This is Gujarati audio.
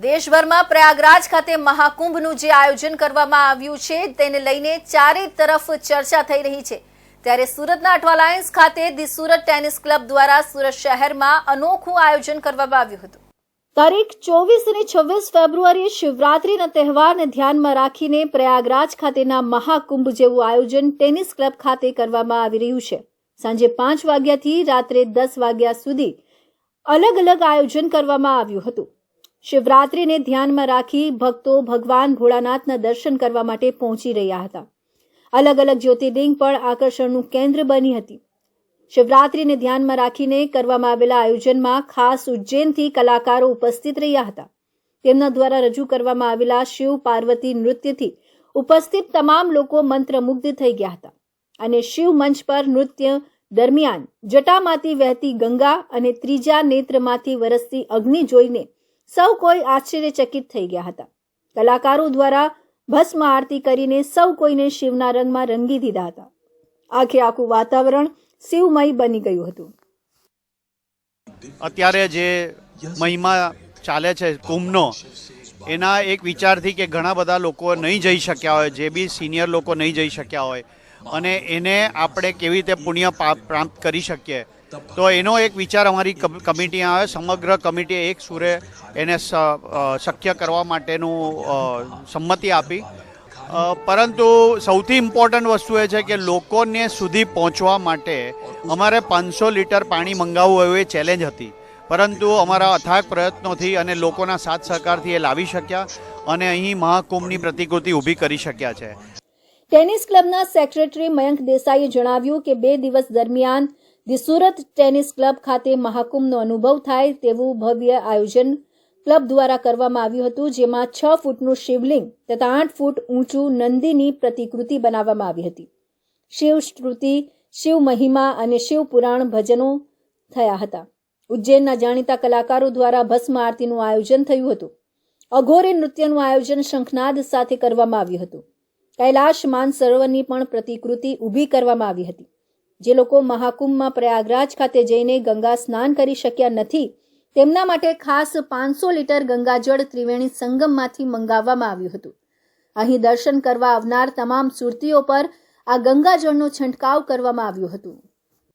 દેશભરમાં પ્રયાગરાજ ખાતે મહાકુંભનું જે આયોજન કરવામાં આવ્યું છે તેને લઈને ચારે તરફ ચર્ચા થઈ રહી છે। ત્યારે સુરતના અઠવાલાઇન્સ ખાતે ધી સુરત ટેનિસ ક્લબ દ્વારા સુરત શહેરમાં અનોખું આયોજન કરવામાં આવ્યું હતું। તારીખ 24 અને 26 ફેબ્રુઆરીએ શિવરાત્રીના તહેવારને ધ્યાનમાં રાખીને પ્રયાગરાજ ખાતેના મહાકુંભ જેવું આયોજન ટેનિસ ક્લબ ખાતે કરવામાં આવી રહ્યું છે। સાંજે 5 વાગ્યાથી રાત્રે 10 વાગ્યા સુધી અલગ અલગ આયોજન કરવામાં આવ્યું હતું। શિવરાત્રીને ધ્યાનમાં રાખી ભક્તો ભગવાન ભોળાનાથના દર્શન કરવા માટે પહોંચી રહ્યા હતા। અલગ અલગ જ્યોતિર્લિંગ પણ આકર્ષણનું કેન્દ્ર બની હતી। શિવરાત્રીને ધ્યાનમાં રાખીને કરવામાં આવેલા આયોજનમાં ખાસ ઉજ્જૈનથી કલાકારો ઉપસ્થિત રહ્યા હતા। તેમના દ્વારા રજૂ કરવામાં આવેલા શિવ પાર્વતી નૃત્યથી ઉપસ્થિત તમામ લોકો મંત્રમુગ્ધ થઈ ગયા હતા અને શિવ મંચ પર નૃત્ય દરમિયાન જટામાંથી વહેતી ગંગા અને ત્રીજા નેત્રમાંથી વરસતી અગ્નિ જોઈને સૌ કોઈ આશ્ચર્યચકિત થઈ ગયા હતા। કલાકારો દ્વારા ભસ્મ આરતી કરીને સૌ કોઈને શિવના રંગમાં રંગી દીધા હતા। આખું વાતાવરણ શિવમય બની ગયું હતું। અત્યારે જે મહિમા ચાલે છે કુંભનો, એના એક વિચારથી કે ઘણા બધા લોકો નહીં જઈ શક્યા હોય, જે બી સિનિયર લોકો નહીં જઈ શક્યા હોય, અને એને આપણે કેવી રીતે પુણ્ય પ્રાપ્ત કરી શકીએ, તો એનો એક વિચાર અમારી કમિટી આવે, સમગ્ર કમિટીએ એક સુરે એને શક્ય કરવા માટેનું સંમતિ આપી। પરંતુ સૌથી ઇમ્પોર્ટન્ટ વસ્તુ એ છે કે લોકોને સુધી પહોંચવા માટે અમારે 500 લીટર પાણી મંગાવવું એવું એ ચેલેન્જ હતી, પરંતુ અમારા અથાગ પ્રયત્નોથી અને લોકોના સાથ સહકારથી એ લાવી શક્યા અને અહીં મહાકુંભની પ્રતિકૃતિ ઊભી કરી શક્યા છે। ટેનિસ ક્લબના સેક્રેટરી મયંક દેસાઈએ જણાવ્યું કે 2 દિવસ દરમિયાન ધી સુરત ટેનિસ ક્લબ ખાતે મહાકુંભનો અનુભવ થાય તેવું ભવ્ય આયોજન ક્લબ દ્વારા કરવામાં આવ્યું હતું, જેમાં 6 ફૂટનું શિવલિંગ તથા 8 ફૂટ ઊંચું નંદીની પ્રતિકૃતિ બનાવવામાં આવી હતી। શિવ સ્તુતિ, શિવ મહિમા અને શિવ પુરાણ ભજનો થયા હતા। ઉજ્જૈનના જાણીતા કલાકારો દ્વારા ભસ્મ આરતીનું આયોજન થયું હતું। અઘોરી નૃત્યનું આયોજન શંખનાદ સાથે કરવામાં આવ્યું હતું। કૈલાશ માનસરોવરની પણ પ્રતિકૃતિ ઊભી કરવામાં આવી હતી। જે લોકો મહાકુંભમાં પ્રયાગરાજ ખાતે જઈને ગંગા સ્નાન કરી શક્યા નથી, તેમના માટે ખાસ 500 લીટર ગંગાજળ ત્રિવેણી સંગમમાંથી મંગાવવામાં આવ્યું હતું। અહીં દર્શન કરવા આવનાર તમામ સુરતીઓ પર આ ગંગાજળનો છંટકાવ કરવામાં આવ્યો હતો।